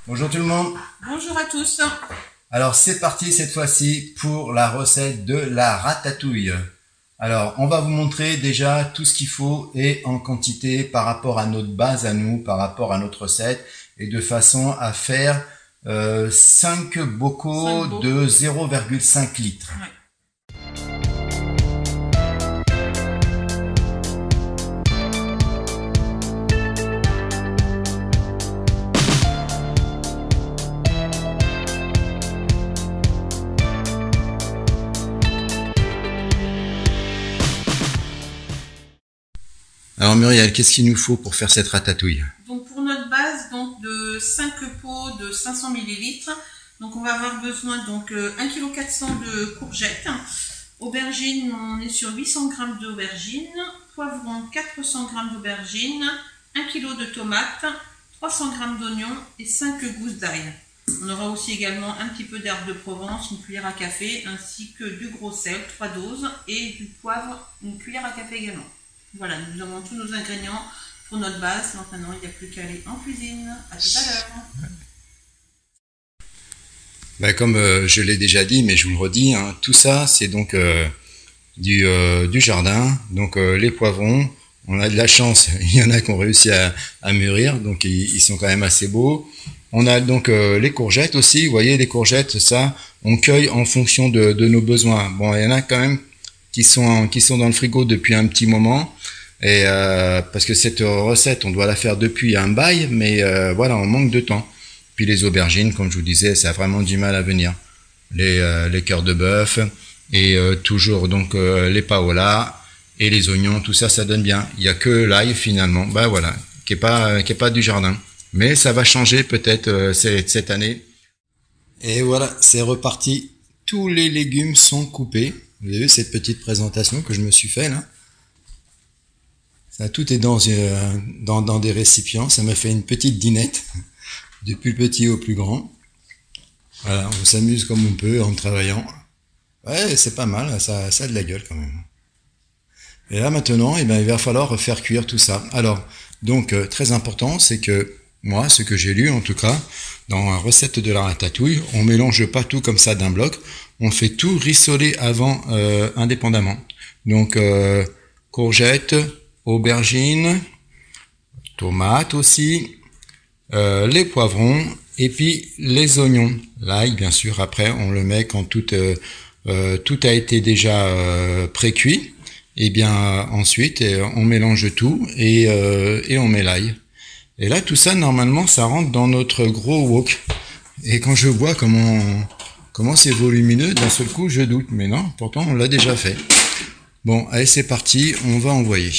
Bonjour tout le monde. Bonjour à tous. Alors c'est parti cette fois-ci pour la recette de la ratatouille. Alors on va vous montrer déjà tout ce qu'il faut et en quantité par rapport à notre base à nous, par rapport à notre recette et de façon à faire 5 bocaux de 0,5 litres. Ouais. Alors Muriel, qu'est-ce qu'il nous faut pour faire cette ratatouille? Donc pour notre base de 5 pots de 500 ml, donc on va avoir besoin donc 1,4 kg de courgettes, aubergines, on est sur 800 g d'aubergines, poivrons 400 g d'aubergines, 1 kg de tomates, 300 g d'oignons et 5 gousses d'ail. On aura aussi également un petit peu d'herbe de Provence, une cuillère à café, ainsi que du gros sel, 3 doses, et du poivre, une cuillère à café également. Voilà, nous avons tous nos ingrédients pour notre base. Donc maintenant, il n'y a plus qu'à aller en cuisine. À tout à l'heure. Ben, comme je l'ai déjà dit, mais je vous le redis, hein, tout ça c'est donc du jardin. Donc les poivrons, on a de la chance, il y en a qui ont réussi à mûrir, donc ils sont quand même assez beaux. On a donc les courgettes aussi, vous voyez les courgettes, ça on cueille en fonction de nos besoins. Bon, il y en a quand même qui sont dans le frigo depuis un petit moment. Et parce que cette recette, on doit la faire depuis un bail, mais voilà, on manque de temps. Puis les aubergines, comme je vous disais, ça a vraiment du mal à venir. Les cœurs de bœuf et toujours donc les paolas et les oignons, tout ça, ça donne bien. Il y a que l'ail finalement, ben voilà, qui est pas du jardin. Mais ça va changer peut-être cette année. Et voilà, c'est reparti. Tous les légumes sont coupés. Vous avez vu cette petite présentation que je me suis fait là? Ça, tout est dans des récipients. Ça m'a fait une petite dînette, du plus petit au plus grand. Voilà, on s'amuse comme on peut en travaillant. Ouais, c'est pas mal, ça a de la gueule quand même. Et là maintenant, eh ben, il va falloir faire cuire tout ça. Alors, donc très important, c'est que moi, ce que j'ai lu en tout cas, dans la recette de la ratatouille, on mélange pas tout comme ça d'un bloc. On fait tout rissoler avant indépendamment. Donc courgettes, aubergines, tomates aussi, les poivrons et puis les oignons. L'ail, bien sûr, après on le met quand tout a été déjà pré-cuit. Et bien ensuite on mélange tout et on met l'ail. Et là tout ça normalement ça rentre dans notre gros wok. Et quand je vois comment c'est volumineux, d'un seul coup je doute. Mais non, pourtant on l'a déjà fait. Bon, allez c'est parti, on va envoyer.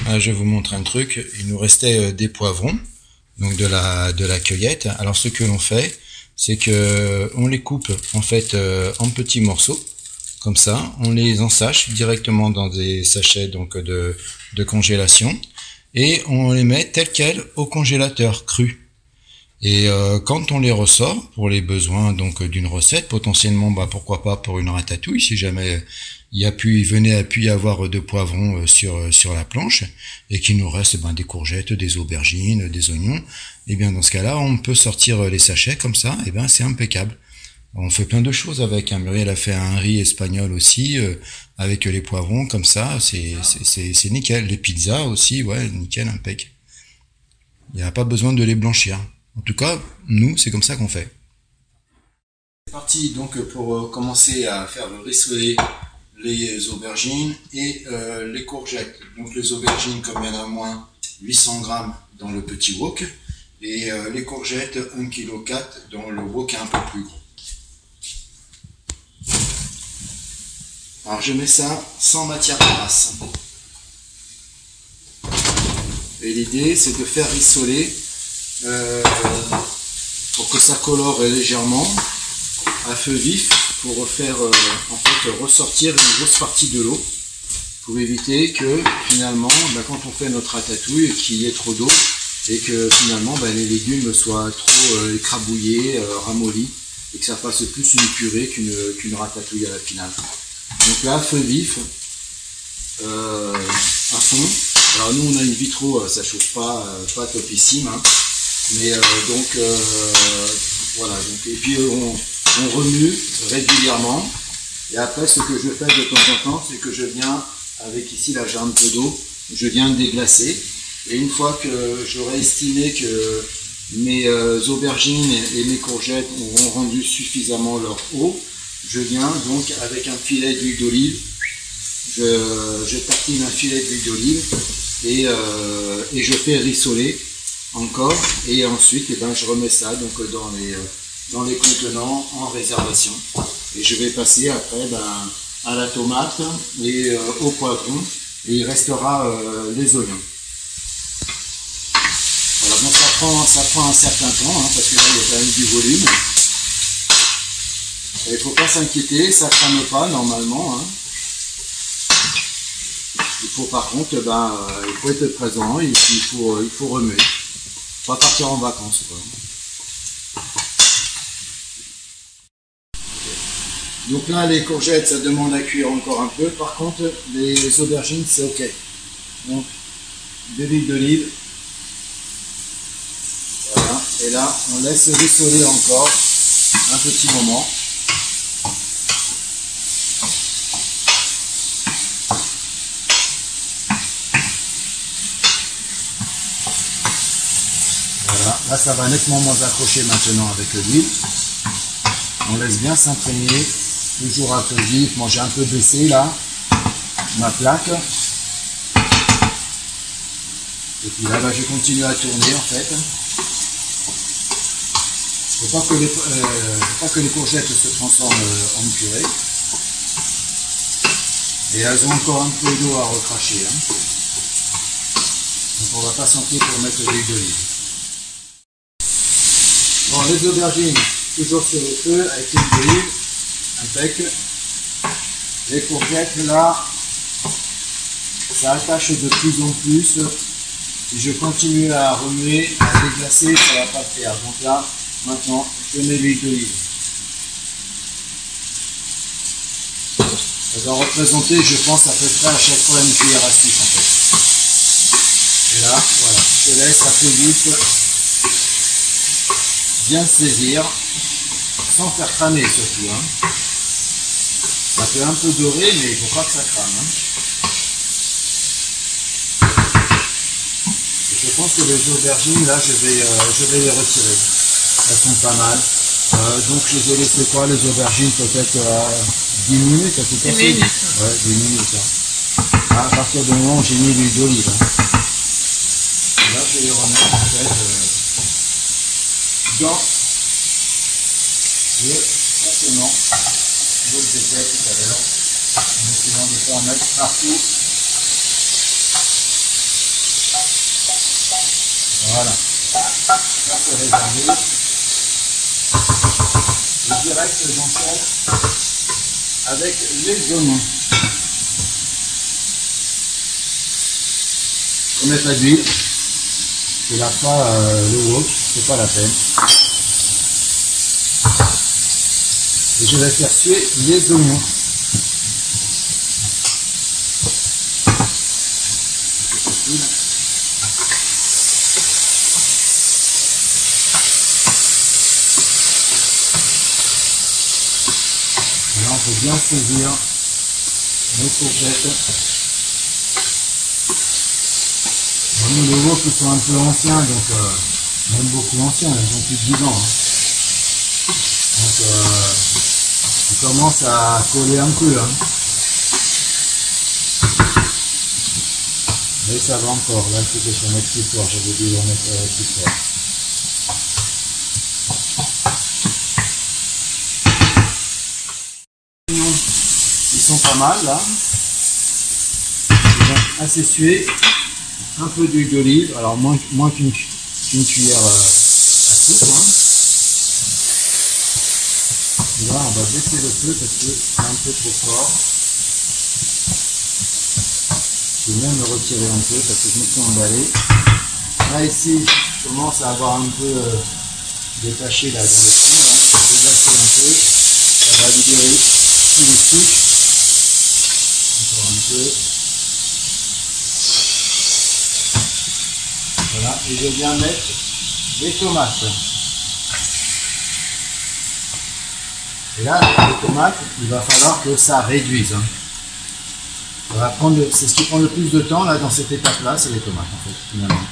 Ah, je vous montre un truc, il nous restait des poivrons, donc de la cueillette. Alors ce que l'on fait, c'est que on les coupe en fait en petits morceaux, comme ça, on les ensâche directement dans des sachets donc de congélation et on les met tels quels au congélateur cru. Et quand on les ressort pour les besoins donc d'une recette, potentiellement bah pourquoi pas pour une ratatouille si jamais venait à pu y avoir de poivrons sur la planche et qu'il nous reste des courgettes, des aubergines, des oignons, et bien dans ce cas-là on peut sortir les sachets comme ça, et bien c'est impeccable. On fait plein de choses avec. Muriel a fait un riz espagnol aussi avec les poivrons comme ça, c'est nickel. Les pizzas aussi, ouais, nickel, impec. Il n'y a pas besoin de les blanchir. En tout cas, nous, c'est comme ça qu'on fait. C'est parti donc pour commencer à faire rissoler les aubergines et les courgettes. Donc les aubergines, comme il y en a moins, 800 g dans le petit wok. Et les courgettes, 1,4 kg dans le wok un peu plus gros. Alors je mets ça sans matière grasse. Et l'idée c'est de faire rissoler pour que ça colore légèrement à feu vif pour faire en fait ressortir une grosse partie de l'eau pour éviter que finalement quand on fait notre ratatouille qu'il y ait trop d'eau et que finalement les légumes soient trop écrabouillés, ramollis et que ça fasse plus une purée qu'une ratatouille à la finale. Donc là, feu vif, à fond. Alors nous on a une vitro, ça chauffe pas topissime, hein. Mais voilà. Donc, et puis on remue régulièrement. Et après, ce que je fais de temps en temps, c'est que je viens, avec ici là j'ai un peu d'eau, je viens déglacer. Et une fois que j'aurai estimé que mes aubergines et mes courgettes auront rendu suffisamment leur eau, je viens donc avec un filet d'huile d'olive, je tartine un filet d'huile d'olive et je fais rissoler encore. Et ensuite, je remets ça donc dans les contenants en réservation. Et je vais passer après à la tomate et au poivron, et il restera les oignons. Voilà, bon, ça prend un certain temps, parce que là il y a quand même du volume. Il ne faut pas s'inquiéter, ça ne crame pas normalement. Il faut par contre, il faut être présent, et puis il faut remuer. Pas partir en vacances, quoi. Donc là, les courgettes, ça demande à cuire encore un peu. Par contre, les aubergines, c'est ok. Donc, de l'huile d'olive. Voilà. Et là, on laisse rissoler encore un petit moment. Voilà. Là, ça va nettement moins accrocher maintenant avec l'huile. On laisse bien s'imprégner. Toujours un peu vif. Moi, j'ai un peu baissé là ma plaque. Et puis là, je continue à tourner en fait. Il ne faut pas que les courgettes se transforment en purée. Et elles ont encore un peu d'eau à recracher. Donc on ne va pas s'enquer pour mettre de l'huile d'olive. Bon, les aubergines, toujours sur le feu avec l'huile d'olive. Impec. Les courgettes là, ça attache de plus en plus. Si je continue à remuer, à déglacer, ça ne va pas le faire. Donc là, maintenant, je mets l'huile d'olive. Ça va représenter, je pense, à peu près à chaque fois une cuillère à soupe en fait. Et là, voilà, je laisse assez vite bien saisir, sans faire cramer surtout. Ça fait un peu doré, mais il ne faut pas que ça crame. Je pense que les aubergines, là, je vais les retirer. Elles sont pas mal. Donc, je les ai laissées quoi, les aubergines, peut-être 10 minutes, à tout casser. 10 minutes. Ouais, 10 minutes. À partir du moment où j'ai mis l'huile d'olive. Là, je vais les remettre, en fait, dans le contenant. Donc, j'ai fait tout à l'heure. En essayant de ne pas en mettre partout. Voilà, ça c'est réservé. Et direct j'enchaîne avec les oignons. Je remets pas d'huile, je ne lave pas le wok, c'est pas la peine. Et je vais faire suer les oignons. Là, on peut bien saisir les courgettes. Nous, les wok qui sont un peu anciens, donc même beaucoup anciens, ils ont plus de 10 ans. Donc, ils commencent à coller un peu. Mais ça va encore. Là, il faut que je mette plus fort. J'avais dû en mettre plus fort. Ils sont pas mal là. Ils sont assez sués. Un peu d'huile d'olive. Alors moins qu'une cuillère à soupe. Et là, on va baisser le feu parce que c'est un peu trop fort. Je vais même le retirer un peu parce que je me suis emballé. Là ici, je commence à avoir un peu détaché là dans le fond. Je vais déglacer un peu. Ça va libérer tous les souches. Encore un peu. Voilà. Et je viens mettre les tomates. Et là, les tomates, il va falloir que ça réduise. Hein. Ça va prendre, c'est ce qui prend le plus de temps là dans cette étape-là, c'est les tomates en fait, finalement.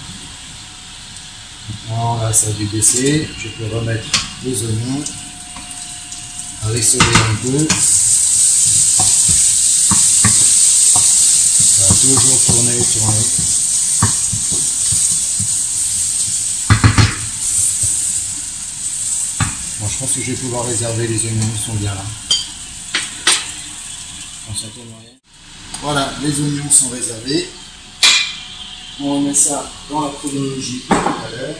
Maintenant, là, ça a dû baisser. Je peux remettre les oignons, rissoler un peu. Ça va toujours tourner. Bon, je pense que je vais pouvoir réserver les oignons, ils sont bien là. Voilà, les oignons sont réservés. On met ça dans la chronologie tout à l'heure.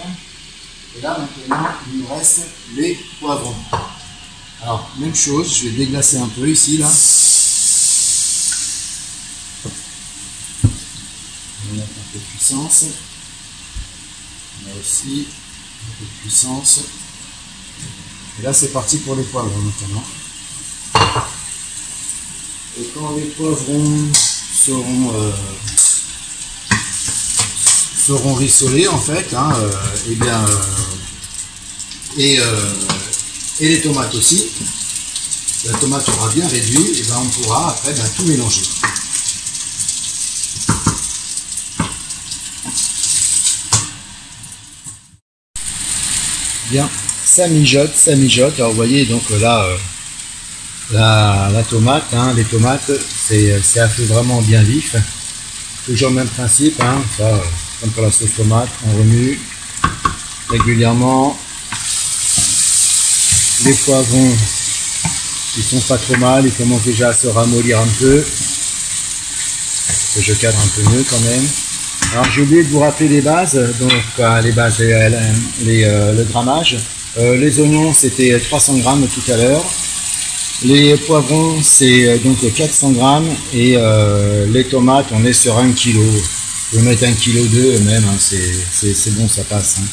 Et là maintenant, il nous reste les poivrons. Alors, même chose, je vais déglacer un peu ici, là. On va mettre un peu de puissance. Là aussi, un peu de puissance. Et là, c'est parti pour les poivrons maintenant. Et quand les poivrons seront rissolés en fait, hein, et les tomates aussi, la tomate aura bien réduit, et ben on pourra après tout mélanger. Bien, ça mijote. Alors vous voyez donc là. La tomate, hein, les tomates, c'est à feu vraiment bien vif. Toujours le même principe, hein, ça, comme pour la sauce tomate, on remue régulièrement. Les poivrons, ils sont pas trop mal, ils commencent déjà à se ramollir un peu. Que je cadre un peu mieux quand même. Alors j'ai oublié de vous rappeler les bases, donc les bases, le grammage. Les oignons, c'était 300 grammes tout à l'heure. Les poivrons, c'est donc 400 grammes et les tomates, on est sur 1 kg. Vous pouvez mettre 1,2 kg même, hein, c'est bon, ça passe. Hein.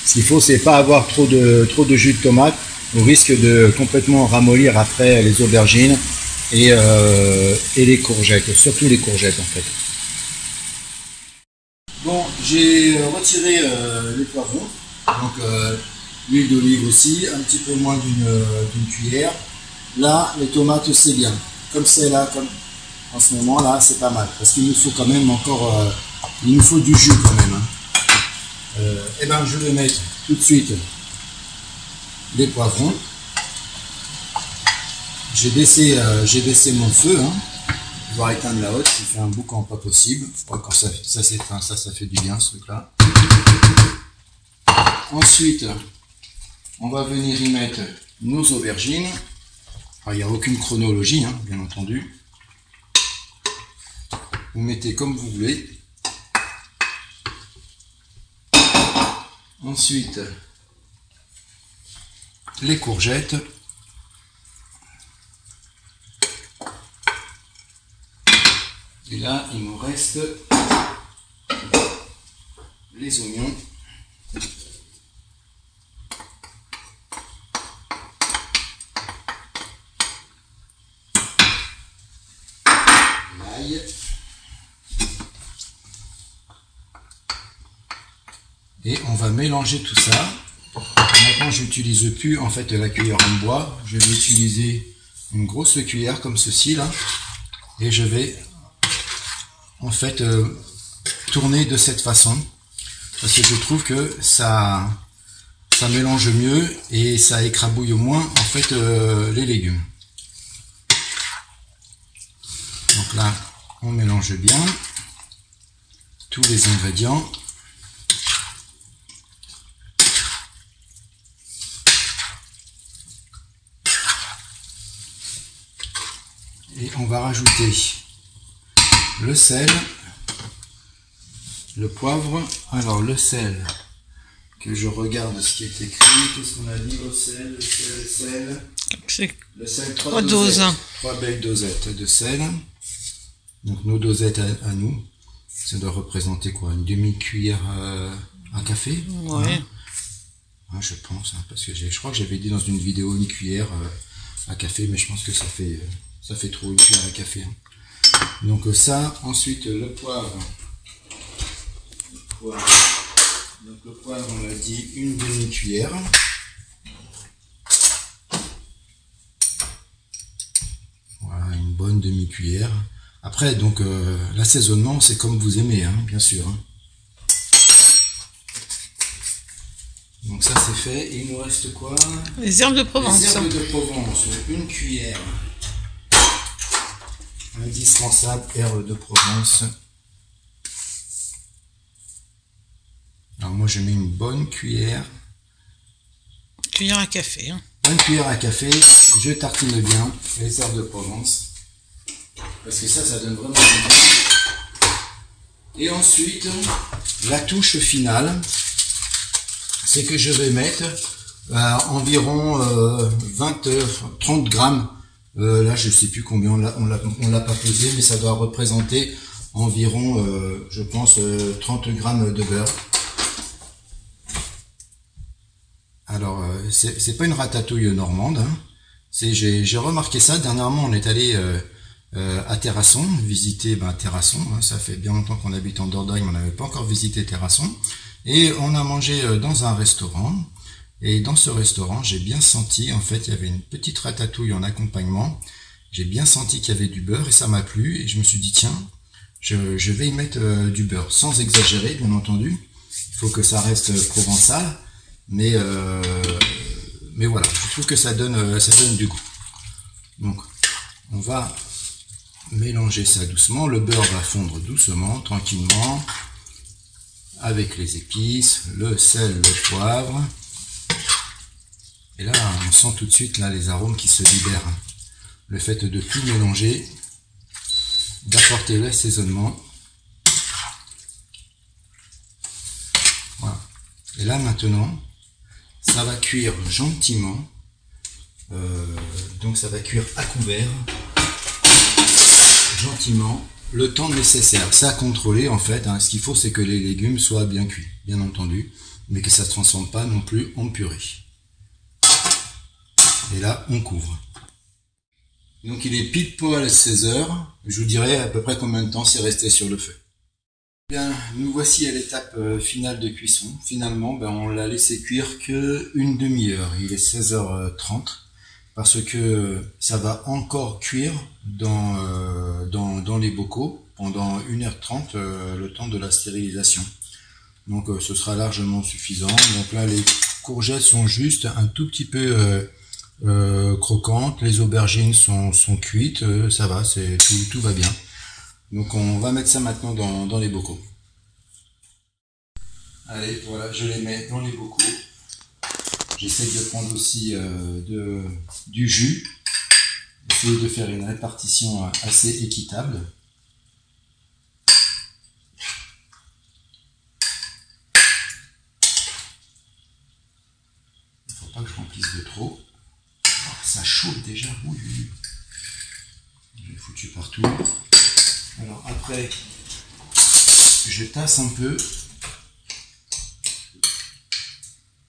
Ce qu'il faut, c'est pas avoir trop de jus de tomate. On risque de complètement ramollir après les aubergines et les courgettes, surtout les courgettes en fait. Bon, j'ai retiré les poivrons, donc l'huile d'olive aussi, un petit peu moins d'une cuillère. Là, les tomates, c'est bien. Comme c'est là, comme en ce moment, là, c'est pas mal. Parce qu'il nous faut quand même encore... il nous faut du jus quand même. Hein. Et ben, je vais mettre tout de suite les poivrons. J'ai baissé mon feu. Hein. Je vais éteindre la haute, qui fait un boucan pas possible. Quand ça s'éteint, ça fait du bien, ce truc-là. Ensuite, on va venir y mettre nos aubergines. Alors, il n'y a aucune chronologie, hein, bien entendu. Vous mettez comme vous voulez. Ensuite, les courgettes. Et là, il nous reste les oignons. Et on va mélanger tout ça. Maintenant, je n'utilise plus en fait la cuillère en bois. Je vais utiliser une grosse cuillère comme ceci là, et je vais en fait tourner de cette façon parce que je trouve que ça mélange mieux et ça écrabouille moins en fait les légumes. Donc là, on mélange bien tous les ingrédients. Et on va rajouter le sel, le poivre. Alors le sel, que je regarde ce qui est écrit. Qu'est-ce qu'on a dit au sel? Le sel, 3 doses. 3 belles dosettes de sel. Donc nos dosettes à nous, ça doit représenter quoi? Une demi-cuillère à café? Ouais. Hein, je pense, hein, parce que je crois que j'avais dit dans une vidéo une cuillère à café, mais je pense que ça fait trop, une cuillère à café. Hein. Donc ça, ensuite le poivre. Donc le poivre, on a dit une demi-cuillère. Voilà, une bonne demi-cuillère. Après, donc, l'assaisonnement, c'est comme vous aimez, hein, bien sûr. Hein. Donc ça, c'est fait. Et il nous reste quoi? Les herbes de Provence. Les herbes de Provence, une cuillère. Indispensable, herbes de Provence. Alors moi, je mets une bonne cuillère. Cuillère à café. Hein. Une cuillère à café. Je tartine bien les herbes de Provence. Parce que ça donne vraiment du goût. Et ensuite, la touche finale, c'est que je vais mettre environ 30 grammes. Là, je ne sais plus combien, on l'a pas pesé, mais ça doit représenter environ, je pense, 30 grammes de beurre. Alors, c'est pas une ratatouille normande. Hein. J'ai remarqué ça. Dernièrement, on est allé à Terrasson, visiter Terrasson. Hein. Ça fait bien longtemps qu'on habite en Dordogne, on n'avait pas encore visité Terrasson. Et on a mangé dans un restaurant. Et dans ce restaurant, j'ai bien senti, en fait, il y avait une petite ratatouille en accompagnement. J'ai bien senti qu'il y avait du beurre et ça m'a plu. Et je me suis dit, tiens, je vais y mettre du beurre. Sans exagérer, bien entendu. Il faut que ça reste provençal. Mais voilà, je trouve que ça donne du goût. Donc, on va mélanger ça doucement. Le beurre va fondre doucement, tranquillement, avec les épices, le sel, le poivre. Et là, on sent tout de suite là les arômes qui se libèrent. Le fait de tout mélanger, d'apporter l'assaisonnement. Voilà. Et là maintenant, ça va cuire gentiment. Donc ça va cuire à couvert, gentiment, le temps nécessaire. Ça à contrôler en fait. Hein. Ce qu'il faut, c'est que les légumes soient bien cuits, bien entendu, mais que ça ne se transforme pas non plus en purée. Et là, on couvre. Donc il est pile poil à 16 heures. Je vous dirai à peu près combien de temps c'est resté sur le feu. Bien, nous voici à l'étape finale de cuisson. Finalement, on l'a laissé cuire que une demi-heure. Il est 16h30 parce que ça va encore cuire dans les bocaux pendant 1h30 le temps de la stérilisation. Donc ce sera largement suffisant. Donc là, les courgettes sont juste un tout petit peu croquantes. Les aubergines sont cuites. Ça va, tout va bien. Donc on va mettre ça maintenant dans les bocaux. Allez, voilà, je les mets dans les bocaux. J'essaie de prendre aussi du jus. Essayer de faire une répartition assez équitable. Il ne faut pas que je remplisse de trop. Alors, ça chauffe déjà. Oui. J'ai foutu partout. Alors après, je tasse un peu.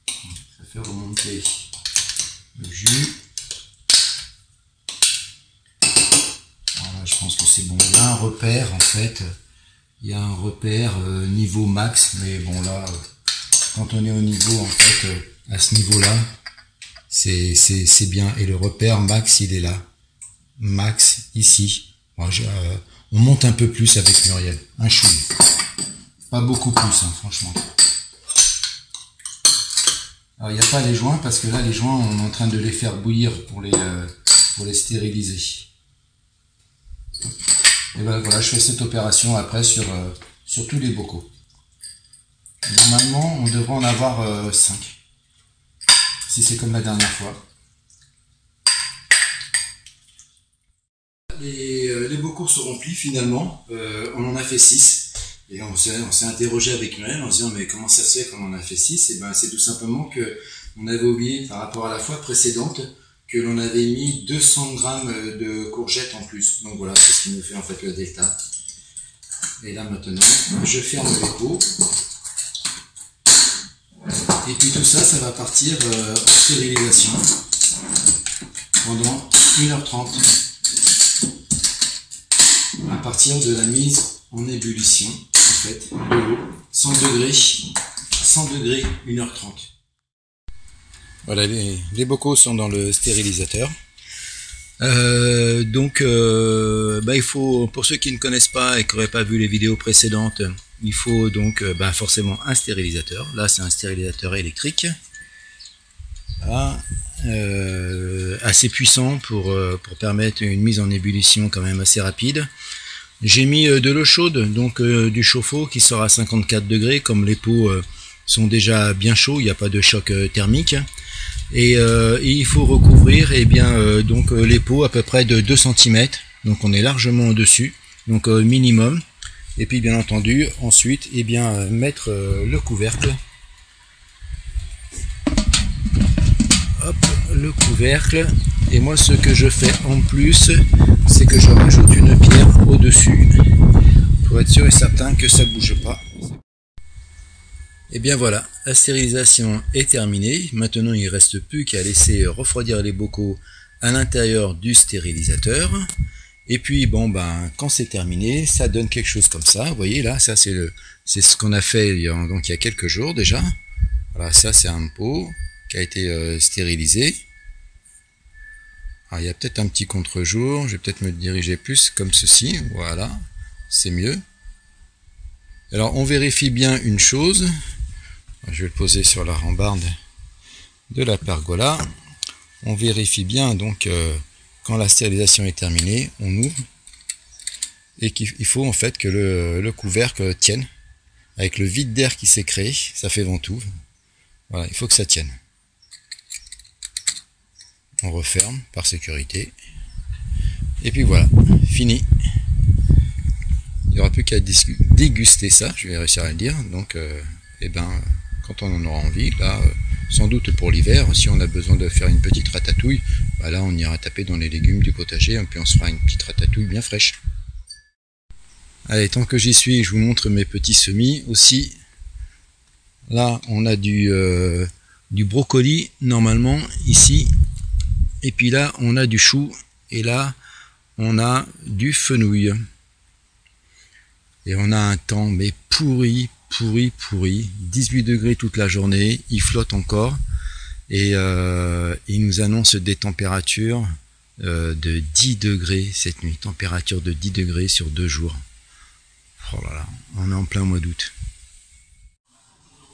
Ça fait remonter le jus. Voilà, je pense que c'est bon. Il y a un repère en fait. Il y a un repère niveau max. Mais bon là, quand on est au niveau en fait, à ce niveau-là, c'est bien. Et le repère max, il est là. Max, ici. Bon, on monte un peu plus avec Muriel, un chou. Pas beaucoup plus, hein, franchement. Alors, il n'y a pas les joints, parce que là, les joints, on est en train de les faire bouillir pour les stériliser. Et ben, voilà, je fais cette opération après sur tous les bocaux. Normalement, on devrait en avoir 5. Si c'est comme la dernière fois. Les bocaux sont remplis finalement, on en a fait 6 et on s'est interrogé avec Muriel en se disant mais comment ça se fait qu'on en a fait 6? Et ben c'est tout simplement que on avait oublié par rapport à la fois précédente que l'on avait mis 200 grammes de courgettes en plus. Donc voilà, c'est ce qui nous fait en fait le delta. Et là maintenant, je ferme les pots. Et puis tout ça, ça va partir en stérilisation pendant 1h30. À partir de la mise en ébullition, en fait, de l'eau, 100 degrés 100 degrés 1h30. Voilà, les bocaux sont dans le stérilisateur. Il faut, pour ceux qui ne connaissent pas et qui n'auraient pas vu les vidéos précédentes, il faut donc forcément un stérilisateur. Là, c'est un stérilisateur électrique. Voilà. Assez puissant pour permettre une mise en ébullition quand même assez rapide. J'ai mis de l'eau chaude, donc du chauffe-eau qui sort à 54 degrés, comme les pots sont déjà bien chauds, il n'y a pas de choc thermique. Et il faut recouvrir les pots à peu près de 2 cm, donc on est largement au-dessus, donc minimum. Et puis bien entendu, ensuite, mettre le couvercle. Hop, le couvercle. Et moi, ce que je fais en plus, c'est que je rajoute une pierre au-dessus pour être sûr et certain que ça ne bouge pas. Et bien voilà, la stérilisation est terminée. Maintenant, il ne reste plus qu'à laisser refroidir les bocaux à l'intérieur du stérilisateur. Et puis, quand c'est terminé, ça donne quelque chose comme ça. Vous voyez là, ça c'est ce qu'on a fait donc il y a quelques jours déjà. Voilà, ça c'est un pot qui a été stérilisé. Alors, il y a peut-être un petit contre-jour, je vais peut-être me diriger plus comme ceci, voilà, c'est mieux. Alors on vérifie bien une chose, je vais le poser sur la rambarde de la pergola, on vérifie bien donc quand la stérilisation est terminée, on ouvre, et qu'il faut en fait que le couvercle tienne, avec le vide d'air qui s'est créé, ça fait ventouse, voilà, il faut que ça tienne. On referme par sécurité. Et puis voilà, fini. Il n'y aura plus qu'à déguster ça, je vais réussir à le dire. Donc, quand on en aura envie, là, sans doute pour l'hiver, si on a besoin de faire une petite ratatouille, là on ira taper dans les légumes du potager, et puis on se fera une petite ratatouille bien fraîche. Allez, tant que j'y suis, je vous montre mes petits semis aussi. Là, on a du brocoli, normalement, ici. Et puis là, on a du chou, et là, on a du fenouil. Et on a un temps, mais pourri, 18 degrés toute la journée, il flotte encore, et il nous annonce des températures de 10 degrés cette nuit, température de 10 degrés sur 2 jours. Oh là là, on est en plein mois d'août.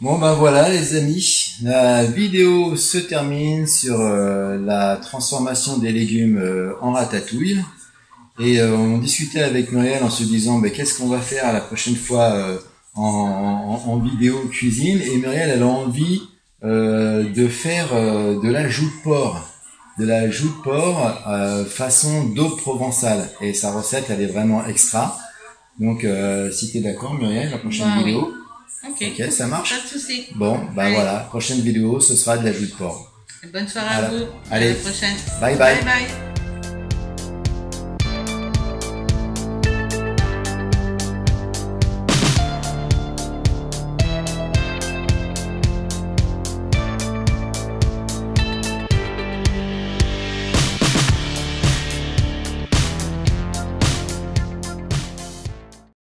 Bon voilà les amis, la vidéo se termine sur la transformation des légumes en ratatouille. Et on discutait avec Muriel en se disant qu'est-ce qu'on va faire la prochaine fois en vidéo cuisine. Et Muriel elle a envie de faire de la joue de porc. De la joue de porc façon daube provençale. Et sa recette elle est vraiment extra. Donc si tu es d'accord Muriel, la prochaine vidéo. Oui. Ok, ça marche. Pas de souci. Bon, voilà, prochaine vidéo, ce sera de la joue de porc. Bonne soirée à vous. Allez, à la prochaine. Bye bye. Bye bye.